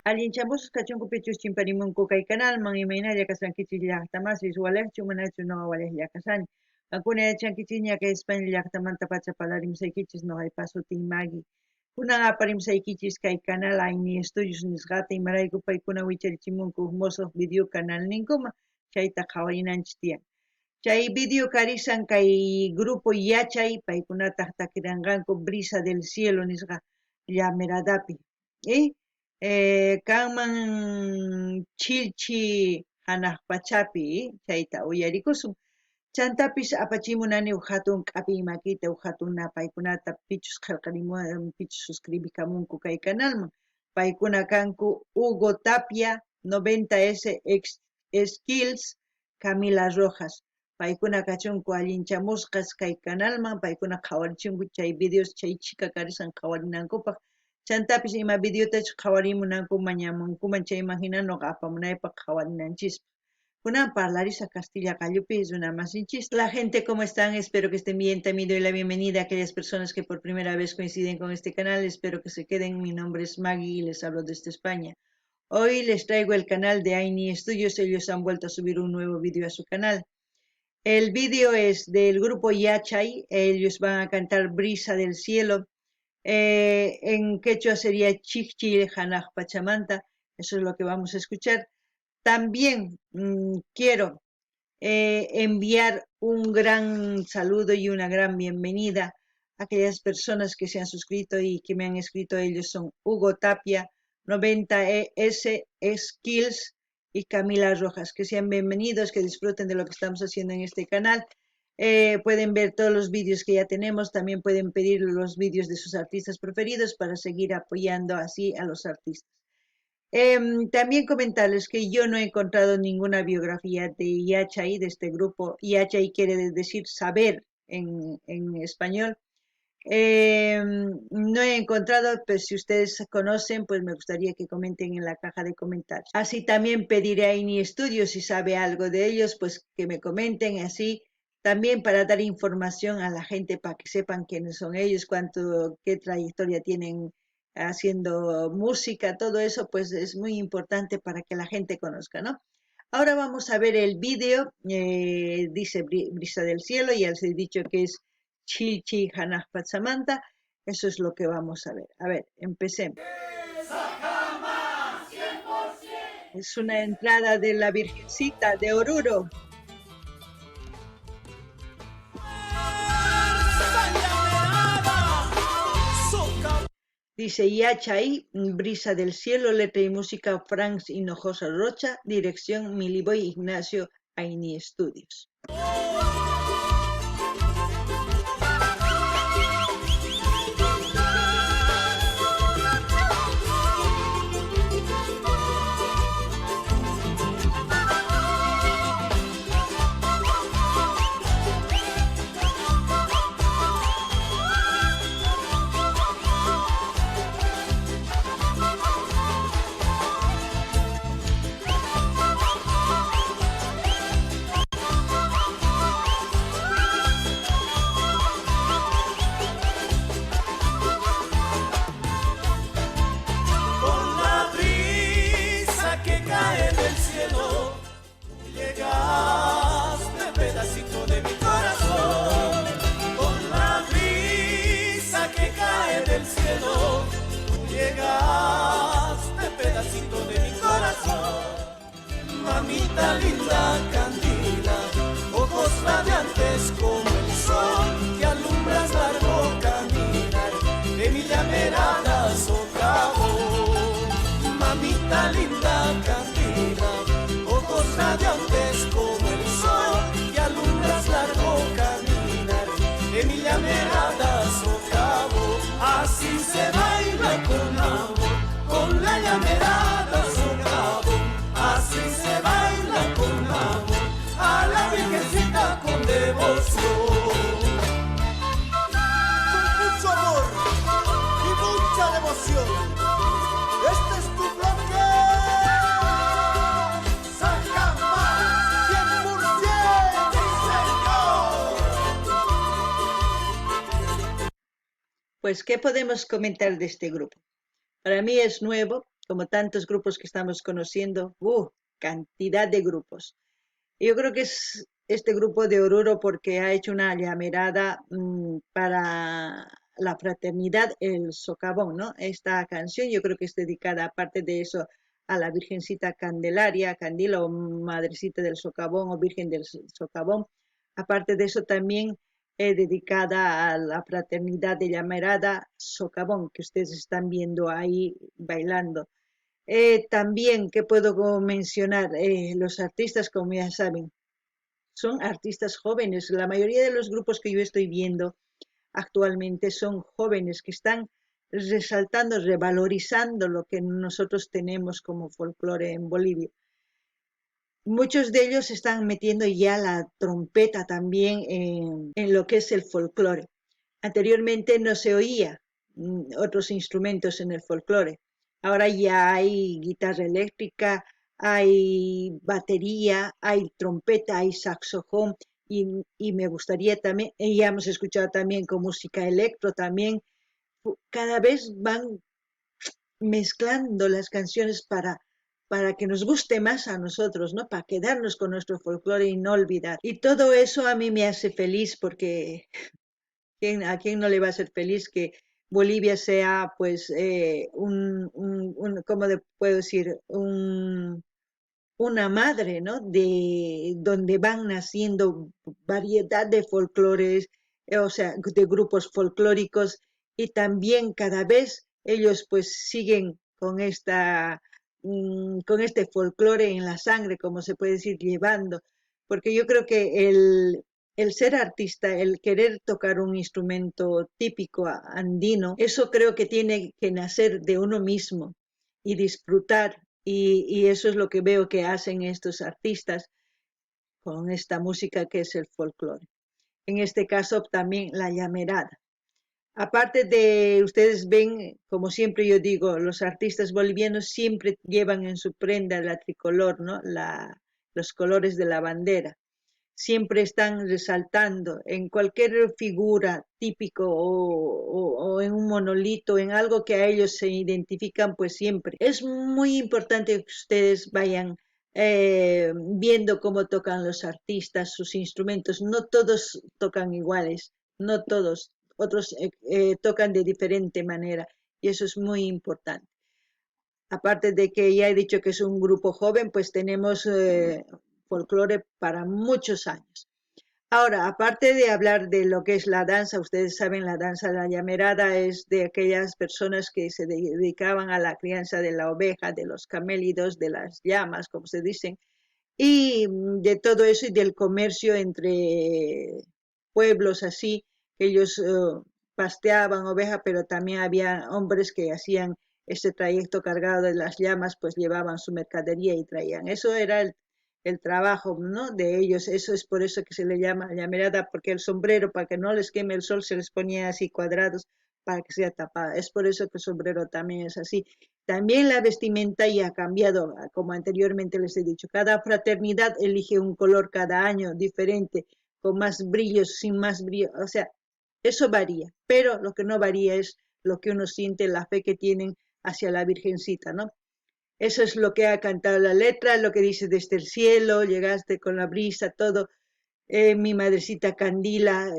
Allinchamusqa kachunku pichus chimparimunku kay canalman imaynalla kasrankichis llaqtamas visualejchu manachu noqa waliqlla kasani. Qankuna yachankichis ña kay España llaqtamanta pacha parlarimsaykichis noqaypa sutin Magui. Kunan aparimsaykichis kay canal Aini Estudios nisqata imarayku paykuna wicharichimunku mosoq video canal ninkuman chayta qhawarinanchis tiyan. Chay video karisan kay grupo yachay paykunataq takiranqanku Brisa del Cielo nisqa llameradapi. Kanman chilchi hanaq pachapi chayta uyarikusun. Chantapis apachimunani hatun k'api makita hatuna paykunata pichus qillqarimun pichus suscribikamunku kay canalman. Paykuna kanku Hugo Tapia 90S Skills Camila Rojas. Paykuna kachunku allinchamusqas kay canalman paykuna qhawarichunku chay videos chay chika karisan qhawarinankupaq. Chantapis ima videotachu qhawarimunanku mañamunkuman chayman hina noqa apamunaypaq qhawarinanchis. Kunan parlarisa Castilla Callupi, una masinchis. La gente, ¿cómo están? Espero que estén bien. También doy la bienvenida a aquellas personas que por primera vez coinciden con este canal. Espero que se queden. Mi nombre es Maggie y les hablo desde España. Hoy les traigo el canal de Aini Studios. Ellos han vuelto a subir un nuevo vídeo a su canal. El vídeo es del grupo Yachay. Ellos van a cantar Brisa del Cielo. En quechua sería Chichi Hanaj Pachamanta. Eso es lo que vamos a escuchar. También quiero enviar un gran saludo y una gran bienvenida a aquellas personas que se han suscrito y que me han escrito. Ellos son Hugo Tapia, 90S Skills y Camila Rojas. Que sean bienvenidos, que disfruten de lo que estamos haciendo en este canal. Pueden ver todos los vídeos que ya tenemos. También pueden pedir los vídeos de sus artistas preferidos para seguir apoyando así a los artistas. También comentarles que yo no he encontrado ninguna biografía de Yachay, de este grupo. Yachay quiere decir saber en español. No he encontrado, pues si ustedes conocen, pues me gustaría que comenten en la caja de comentarios. Así también pediré a Ini Studios, si sabe algo de ellos, pues que me comenten así. También para dar información a la gente para que sepan quiénes son ellos, qué trayectoria tienen haciendo música, todo eso pues es muy importante para que la gente conozca, ¿no? Ahora vamos a ver el vídeo, dice Brisa del Cielo, ya les he dicho que es Chilchi Hanaj Pachamanta, eso es lo que vamos a ver. A ver, empecemos. Es una entrada de la Virgencita de Oruro. Dice Yachay, Brisa del Cielo, letra y música Franz Hinojosa Rocha, dirección Miliboy Ignacio Aini Studios. Mamita linda, candila, ojos radiantes como el sol, que alumbras largo caminar de mi llamerada socavón. Mamita linda, candila, ojos radiantes como el sol, que alumbras largo caminar de mi llamerada socavón. Así se baila con amor, con la llamerada socavón. Así se baila con amor, a la Virgencita con devoción. Con mucho amor y mucha devoción, este es tu bloque. Saca más, 100%, sí señor. Pues, ¿qué podemos comentar de este grupo? Para mí es nuevo. como tantos grupos que estamos conociendo, cantidad de grupos. Yo creo que es este grupo de Oruro porque ha hecho una llamerada para la fraternidad, el socavón, ¿no? Esta canción yo creo que es dedicada, aparte de eso, a la Virgencita Candelaria, Candila o Madrecita del Socavón o Virgen del Socavón. Aparte de eso también dedicada a la fraternidad de llamerada socavón, que ustedes están viendo ahí bailando. También, ¿qué puedo mencionar? Los artistas, como ya saben, son artistas jóvenes. La mayoría de los grupos que yo estoy viendo actualmente son jóvenes que están resaltando, revalorizando lo que nosotros tenemos como folclore en Bolivia. Muchos de ellos están metiendo ya la trompeta también en lo que es el folclore. Anteriormente no se oía otros instrumentos en el folclore. Ahora ya hay guitarra eléctrica, hay batería, hay trompeta, hay saxofón y me gustaría también, y ya hemos escuchado también con música electro también, cada vez van mezclando las canciones para que nos guste más a nosotros, ¿no? Para quedarnos con nuestro folclore y no olvidar. Y todo eso a mí me hace feliz porque ¿a quién no le va a hacer feliz que Bolivia sea, pues, ¿cómo puedo decir? Una madre, ¿no? De donde van naciendo variedad de folclores, o sea, de grupos folclóricos y también cada vez ellos pues siguen con este folclore en la sangre, como se puede decir, llevando, porque yo creo que el ser artista, el querer tocar un instrumento típico andino, eso creo que tiene que nacer de uno mismo y disfrutar y eso es lo que veo que hacen estos artistas con esta música que es el folclore. En este caso también la llamerada. Aparte de, ustedes ven, como siempre yo digo, los artistas bolivianos siempre llevan en su prenda la tricolor, ¿no? Los colores de la bandera. Siempre están resaltando en cualquier figura típico o en un monolito, en algo que a ellos se identifican, pues siempre. Es muy importante que ustedes vayan viendo cómo tocan los artistas, sus instrumentos. No todos tocan iguales, no todos. Otros tocan de diferente manera y eso es muy importante. Aparte de que ya he dicho que es un grupo joven, pues tenemos folclore para muchos años. Ahora, aparte de hablar de lo que es la danza, ustedes saben, la danza de la llamerada es de aquellas personas que se dedicaban a la crianza de la oveja, de los camélidos, de las llamas, como se dicen, y de todo eso y del comercio entre pueblos así, que ellos pasteaban oveja, pero también había hombres que hacían ese trayecto cargado de las llamas, pues llevaban su mercadería y traían. Eso era el trabajo, ¿no? De ellos. Eso es por eso que se le llama llamerada, porque el sombrero, para que no les queme el sol, se les ponía así cuadrados para que sea tapada. Es por eso que el sombrero también es así. También la vestimenta ya ha cambiado, como anteriormente les he dicho. Cada fraternidad elige un color cada año diferente, con más brillos, sin más brillo. O sea, eso varía, pero lo que no varía es lo que uno siente, la fe que tienen hacia la Virgencita, ¿no? Eso es lo que ha cantado la letra, lo que dice desde el cielo, llegaste con la brisa, todo. Mi madrecita Candila,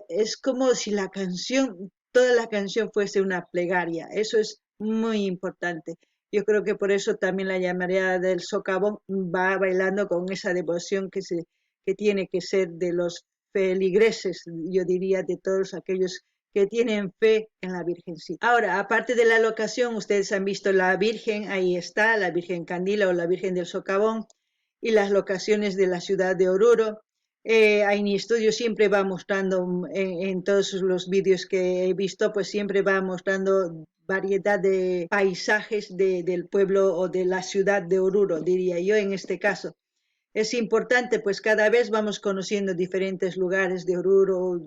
es como si la canción, toda la canción fuese una plegaria. Eso es muy importante. Yo creo que por eso también la llamaría del socavón va bailando con esa devoción que tiene que ser de los feligreses, yo diría, de todos aquellos que tienen fe en la Virgencita. Ahora, aparte de la locación, ustedes han visto la Virgen, ahí está, la Virgen Candila o la Virgen del Socavón, y las locaciones de la ciudad de Oruro. Aini Studio siempre va mostrando en todos los vídeos que he visto, pues siempre va mostrando variedad de paisajes del pueblo o de la ciudad de Oruro, diría yo en este caso. Es importante, pues cada vez vamos conociendo diferentes lugares de Oruro,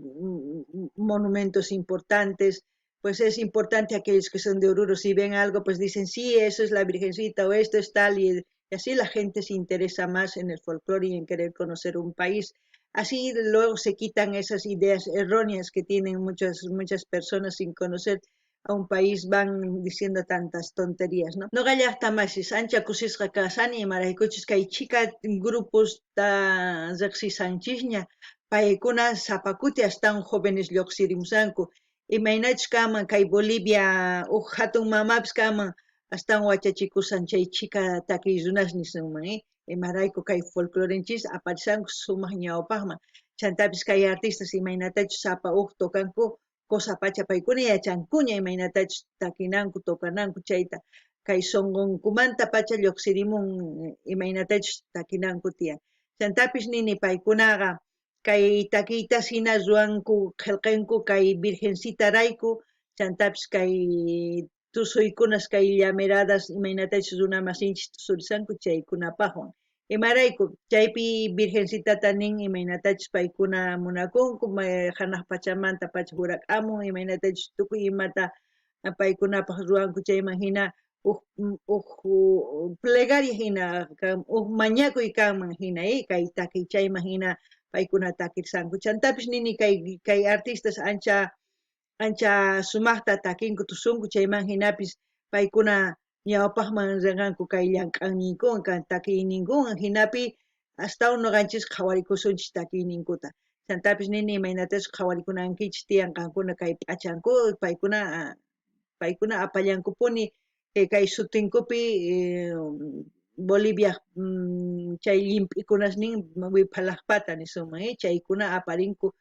monumentos importantes, pues es importante aquellos que son de Oruro, si ven algo, pues dicen, sí, eso es la Virgencita o esto es tal, y así la gente se interesa más en el folclore y en querer conocer un país. Así luego se quitan esas ideas erróneas que tienen muchas personas sin conocer. a un país van diciendo tantas tonterías, ¿no? No gallasta masis, ancha kusisqa kasani imaraykuchus kay chica grupos ta riqsisanchisña, paykuna sapakuti astawan jóvenes lluqsirimusanku, imaynachus kaman kay Bolivia hatun mamapis kaman astawan wachachikusan chay chica takiy runas nisunman, imarayku kay folclorenchis aparisanku sumaq ñawpaqman, chantapis kay artistas imaynatachus sapa tukanku cosa pacha paykuna yachankuña imaynatachus takinanku tukananku chayta kay sonqonkumanta pacha lluqsirimun imaynatachus takinanku tiyan, chantapis nini paykunaqa kay takiytas hina ruanku qillqinku kay virgencita rayku, chantapis kay tusuykunas kay llameradas imaynatachus runa masinchis tusurisanku chaykunapaqwan, imarayku chaypi virgencitata nin imaynatachus paykuna munakunku hanaq pachamanta pacha jurak'amun imaynatachus tukuy imata paykunapaq ruanku chayman hina plegaria hina mañakuy kanman hina kay takiy chayman hina paykuna takirsanku, chantapis nini kay artistas ancha sumaqta takinku tusunku chayman hinapis paykuna ñawpaqman rinqanku kay llank'anninkuwan takiyninkuwan hinapi astawan nuqanchis qhawarikusunchis takiyninkuta, chantapis nini imaynatachus qhawarikunankichisn tiyanqankuna kay p'achanku paykuna apallankupuni kay sutinkupi Bolivia chay llimp'ikunasnin Wiphalaqpata nisunman, chaykuna aparinku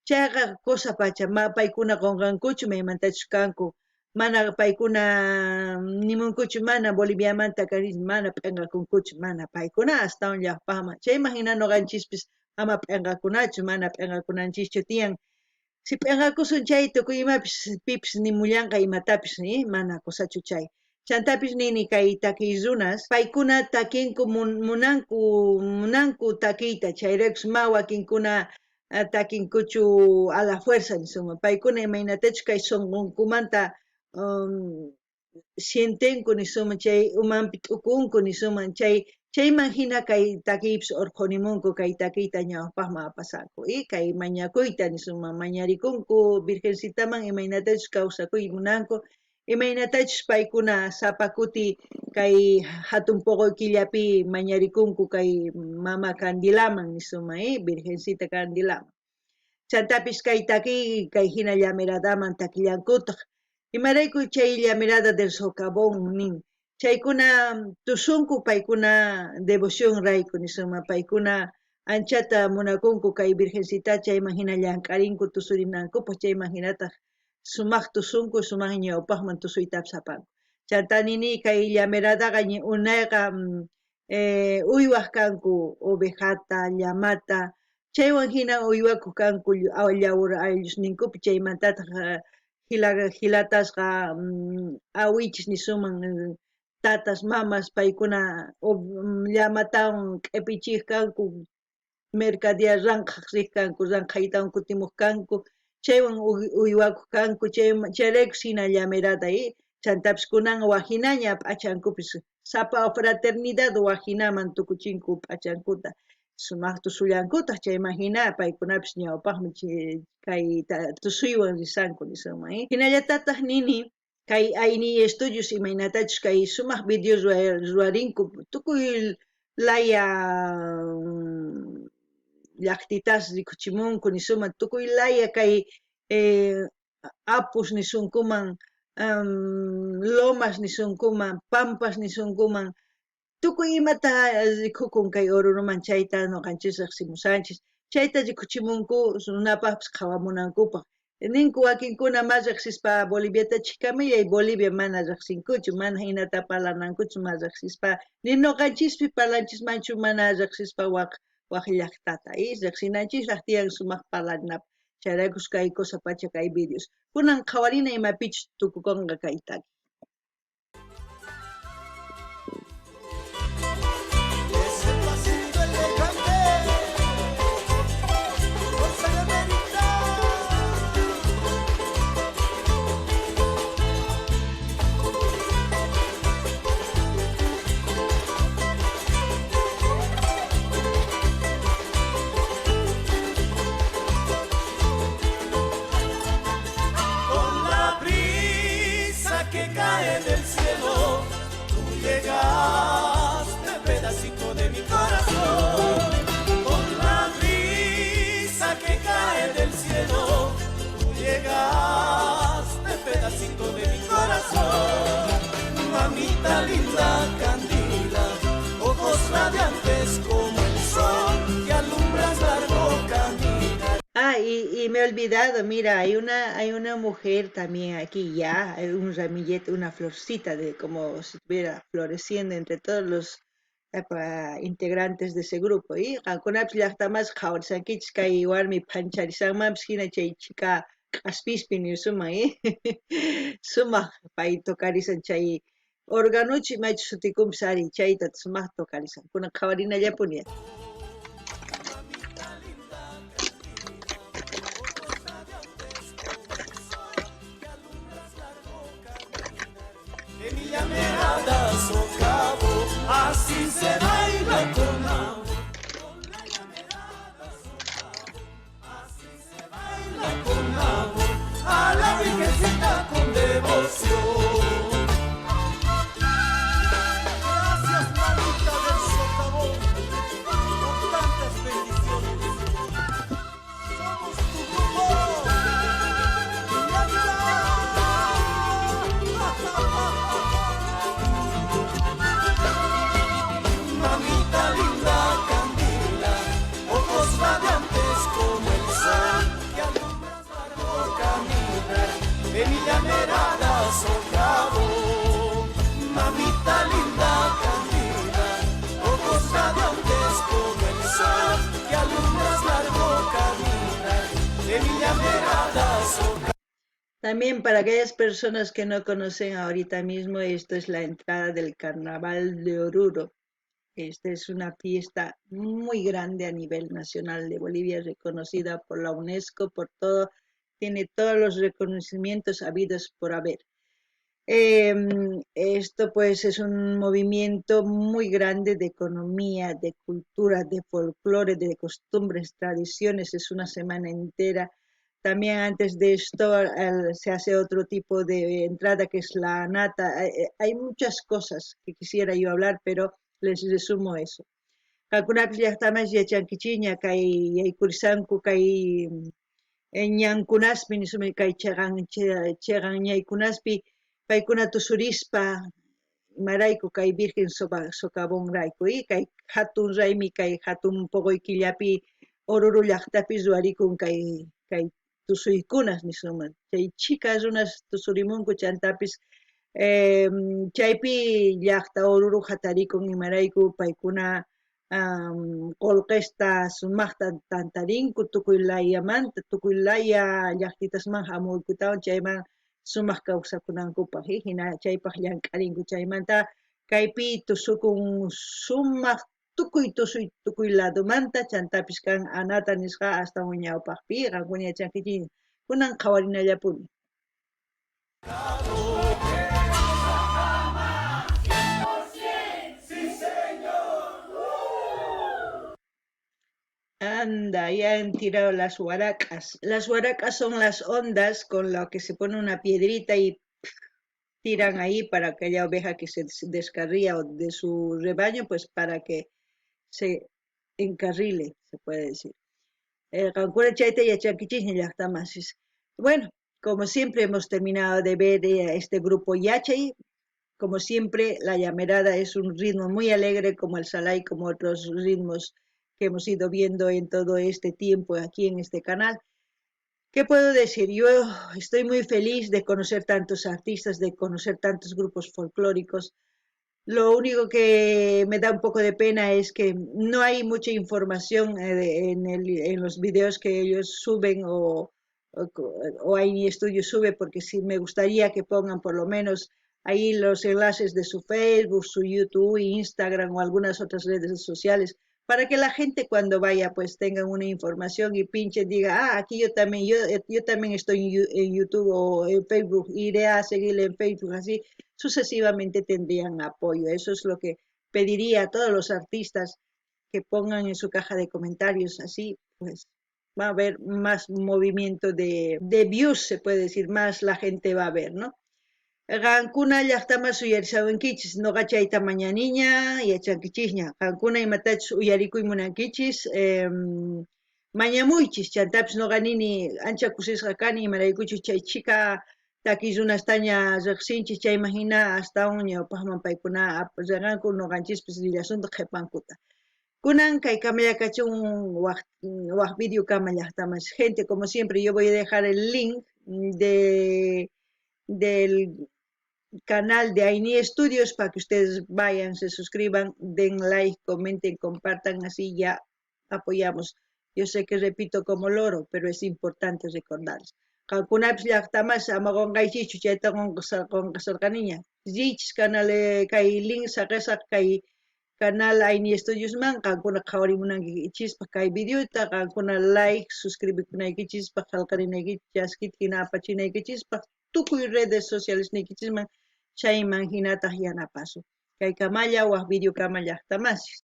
chayqa cosa pacha paykuna qunqankuchu maymantachus kanku, mana paykuna nimunkuchu mana Boliviamanta kani mana p'inqakunkuchu, mana paykuna astawan llaqpaqman, chayman hina nuqanchispis ama p'inqakunachu mana p'inqakunanchischu tiyan, si p'inqakusun chay tukuy imapis pipis nimullanqa imatapis mana kusachu chay, chantapis nini kay takiy runas paykuna takinku munanku takiyta chayraykus ma wakinkuna takinkuchu a la fuerza nisunman, paykuna imaynatachus kay sunqunkumanta sientinku nisunman, chay umanpi t'ukunku nisunman, chayman hina kay takiypis urqunimunku kay takiyta ñawpaqman apasanku kay mañakuyta nisunman, mañarikunku virgencitaman imaynatachus kawsakuy munanku, imaynatachus paykuna sapa kuti kay hatun puquy killapi mañarikunku kay mama Candilaman nisunman, virgencita Candilaman, chantapis kay takiy kay hina llameradaman takillankutaq, imarayku chay llamerada del socavón nin, chaykuna tusunku paykuna devoción rayku nisunman, paykuna anchata munakunku kay virgencita chayman hina llank'arinku tusurinankupak chayman hinataq sumaq tusunku sumaq ñawpaqman tusuytapas apanku, chanta nini kay llameradaqa unayqa uywaq kanku ovejata, llamata, chaywan hina uywakuq kanku llawra ayllosninkupi chaymantataq hilatasqa awichis nisunman tatas mamas paykuna llamatawan q'ipichiq kanku mercadear ranqaq riq kanku, ranqaytawan kutimuq kanku, chaywan uywakuq kanku, chayraykus hina llamerada chantapis kunan wajinaña p'achankupis sapa fraternidad wajinaman tukuchinku p'achankuta sumaq tusullankutaq chayman hina paykunapis ñawpaqmi kay tusuywan risanku nisunman, hinallatataq nini kay ayni estudios imaynatachus kay sumaq videos rurarinku tukuy laya llaqtitas rikuchimunku nisunman, tukuy laya kay apus nisunkuman, lomas nisunkuman, pampas nisunkuman, tukuy imata rikukun kay Oruruman chayta nuqanchis riqsimusanchis, chayta rikuchimunku runapaqpis qhawamunankupaq, ninku wakinkuna mas riqsispa Boliviata chikkamillay, Bolivia mana riqsinkuchu, mana hinata parlanankuchu mas riqsispa, ni nuqanchispi parlanchishmanchu mana riqsispa waq llaqtata, riqsinanchislaq tiyan sumaq parlanapaq, chayraykus kay cosa pacha kay videos, kunan qhawarina imapichus tukukunqa kay taki. Ese pasito elegante, Rosa Llamerita. Con la brisa Mamita linda, candila, ojos radiantes como el sol que alumbras largo caminar. Y me he olvidado, mira, hay una mujer también aquí ya, hay un ramillete, una florcita de como si estuviera floreciendo entre todos los integrantes de ese grupo. Y algunas llaqtamas qhawarsankichis kay warmi pancharisanmanpas hina chay chica k'aspispin suma, sumaq pay tokarisan chay organuchi maychu sutikumpis ari chayta sumaq tokarisan. Kunan qhawarinallapuni. En mi llamerada socavo, así se baila con amor. Con la llamerada socavo, así se baila con amor. A la Virgencita con devoción. Gracias, mamita del socavón, por tantas bendiciones. Somos tu grupo. Mamita linda, candila, ojos radiantes como el sol que alumbras largo caminar en mi llamerada socavo. Mamita linda, candila, ojos radiantes como el sol que alumbras largo caminar en mi llamerada socavo. También para aquellas personas que no conocen ahorita mismo, esto es la entrada del Carnaval de Oruro. Esta es una fiesta muy grande a nivel nacional de Bolivia, reconocida por la UNESCO, por todo, tiene todos los reconocimientos habidos por haber. Esto pues es un movimiento muy grande de economía, de cultura, de folclore, de costumbres, tradiciones, es una semana entera. También antes de esto se hace otro tipo de entrada que es la nata. Hay muchas cosas que quisiera yo hablar, pero les resumo eso. Kakunapish llaqtamas yachankichiña kay yaykurisanku kay ñankunaspi nisumi kay chiqan ñaykunaspi paykuna tusurispa imarayku kay Virgen socavonrayku y kay hatun raymi kay hatun poqoy killapi Oruro llaqtapi ruwarikun kay tusuykunas nisuma chay chika runas tusurimunku chantapis chaypi llaqta Oruro hatarikun imarayku paykuna qolqesta sumaqta tantarinku tukuy layamanta tukuy laya llaqtitasman hamuykutawan chayman sumaq kawsakunankupaq hina chaypaq llank'arinku chaymanta kaypi tusukun sumaq tukuy ladumanta chantapis kan anata nisqa astawan ñawpaqpi qankuna yachankichik kunan qhawarinallapuni. Anda, ya han tirado las huaracas. Las huaracas son las ondas con lo que se pone una piedrita y tiran ahí para aquella oveja que se descarría de su rebaño, pues para que se encarrile, se puede decir. Qankuna chayta yachankichikña llaqtamasis. Bueno, como siempre hemos terminado de ver este grupo Yachay. Como siempre, la llamerada es un ritmo muy alegre como el salay, como otros ritmos que hemos ido viendo en todo este tiempo aquí en este canal. ¿Qué puedo decir? Yo estoy muy feliz de conocer tantos artistas, de conocer tantos grupos folclóricos. Lo único que me da un poco de pena es que no hay mucha información en los videos que ellos suben o ahí Estudio sube, porque sí me gustaría que pongan por lo menos ahí los enlaces de su Facebook, su YouTube, Instagram o algunas otras redes sociales, para que la gente cuando vaya pues tenga una información y pinche diga, aquí yo también estoy en YouTube o en Facebook, iré a seguirle en Facebook, así sucesivamente tendrían apoyo. Eso es lo que pediría a todos los artistas que pongan en su caja de comentarios, así pues va a haber más movimiento de views, se puede decir, más la gente va a ver, ¿no? Qankuna llaqtamas uyarisawankichis noqa chayta mañaniña yachankichikña qankuna imatachus uyarikuy munankichis mañamuychis chantapis noqa nini ancha kusisqa kani imaraykuchus chay chika taquillunastaña riqsinchis chayman hina astawan ñawpaqman paykuna riqanku ñuqanchispis Villasunta qhipankuta. Kunan kay kamallakachun waq video kama llaqtaman. Gente, como siempre, yo voy a dejar el link del canal de Aini Estudios para que ustedes vayan, se suscriban, den like, comenten, compartan, así ya apoyamos. Yo sé que repito como loro, pero es importante recordarles. Qankunapish llaqtamas ama qunqaykichu chayta qunqasarqaniña. Yichis canal kay link saqisaq kay canal Aini Estudios man qankuna qhawarimunankichis kay videota qankuna like suscribikunaykichis qallqarinaykichis chaskita hina apachinaykichis tukuy redes sociales niykichisman chayman hinataq yanapasun. Kay kamalla waq video kama llaqtamasis.